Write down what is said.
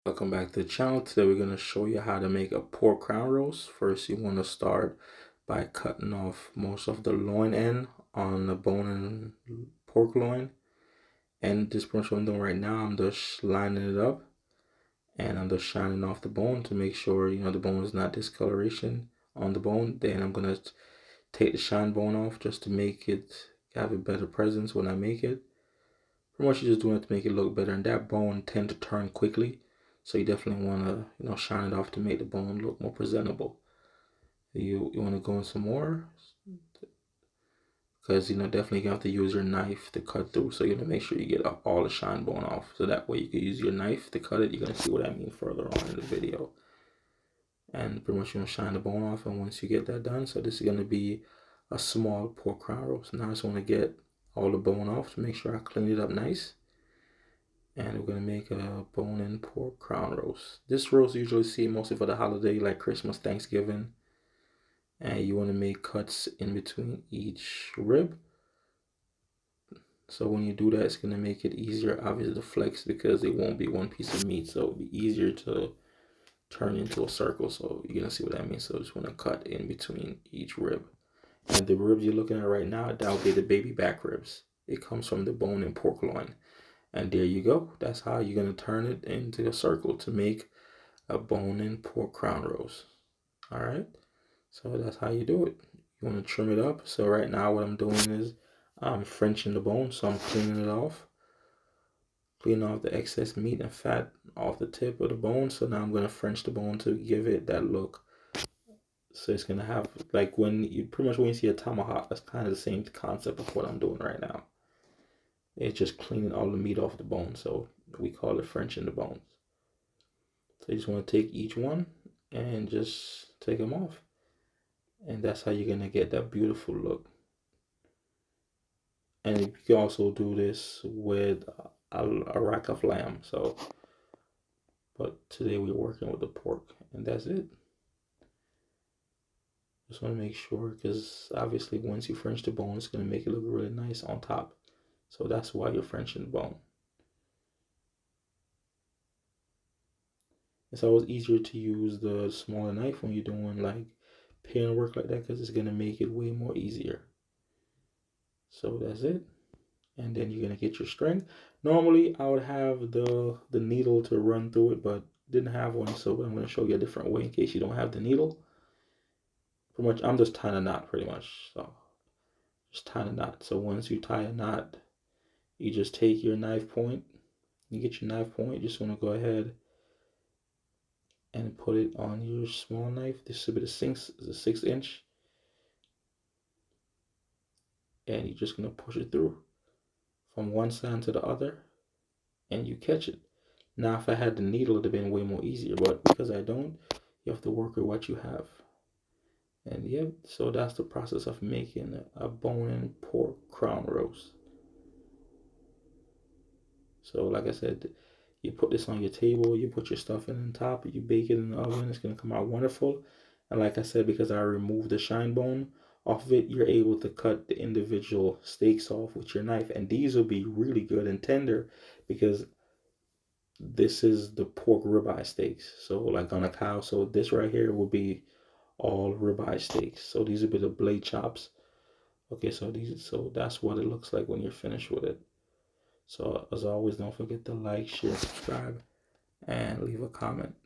Welcome back to the channel. Today we're going to show you how to make a pork crown roast. First you want to start by cutting off most of the loin end on the bone and pork loin. And this pretty much what I'm doing right now. I'm just lining it up and I'm just shining off the bone to make sure the bone is not discoloration on the bone. Then I'm going to take the shine bone off just to make it have a better presence when I make it. Pretty much you're just doing it to make it look better, and that bone tend to turn quickly. So you definitely want to, shine it off to make the bone look more presentable. You want to go in some more because definitely you have to use your knife to cut through. So you want to make sure you get all the shine bone off. So that way you can use your knife to cut it. You're gonna see what I mean further on in the video. And pretty much you want to shine the bone off. And once you get that done, so this is gonna be a small pork crown roast. Now I just want to get all the bone off to make sure I clean it up nice. And we're gonna make a bone-in pork crown roast. This roast you usually see mostly for the holiday, like Christmas, Thanksgiving. And you want to make cuts in between each rib. So when you do that, it's gonna make it easier, obviously, to flex because it won't be one piece of meat. So it'll be easier to turn into a circle. So you're gonna see what I mean. So just want to cut in between each rib. And the ribs you're looking at right now, that'll be the baby back ribs. It comes from the bone-in pork loin. And there you go. That's how you're going to turn it into a circle to make a bone-in pork crown roast. All right. So that's how you do it. You want to trim it up. So right now what I'm doing is I'm Frenching the bone. So I'm cleaning it off. Cleaning off the excess meat and fat off the tip of the bone. So now I'm going to French the bone to give it that look. So it's going to have, like when you see a tomahawk, that's kind of the same concept of what I'm doing right now. It's just cleaning all the meat off the bone. So we call it Frenching the bones. So you just want to take each one and just take them off. And that's how you're going to get that beautiful look. And you can also do this with a rack of lamb. So, but today we're working with the pork, and that's it. Just want to make sure, because obviously once you French the bone, it's going to make it look really nice on top. So that's why you're Frenching the bone. It's always easier to use the smaller knife when you're doing like pen work like that, because it's going to make it way more easier. So that's it. And then you're going to get your string. Normally I would have the needle to run through it, but didn't have one, so I'm going to show you a different way in case you don't have the needle. Pretty much I'm just tying a knot pretty much. So just tying a knot. So once you tie a knot, you just take your knife point. You get your knife point. You just want to go ahead and put it on your small knife. This should be the 6-inch. And you're just going to push it through from one side to the other, and you catch it. Now, if I had the needle, it'd have been way more easier, but because I don't, you have to work with what you have. And yeah, so that's the process of making a bone-in pork crown roast. So like I said, you put this on your table, you put your stuff in on top, you bake it in the oven, it's going to come out wonderful. And like I said, because I removed the shine bone off of it, you're able to cut the individual steaks off with your knife. And these will be really good and tender because this is the pork ribeye steaks. So like on a cow, so this right here will be all ribeye steaks. So these will be the blade chops. Okay, so that's what it looks like when you're finished with it. So as always, don't forget to like, share, subscribe, and leave a comment.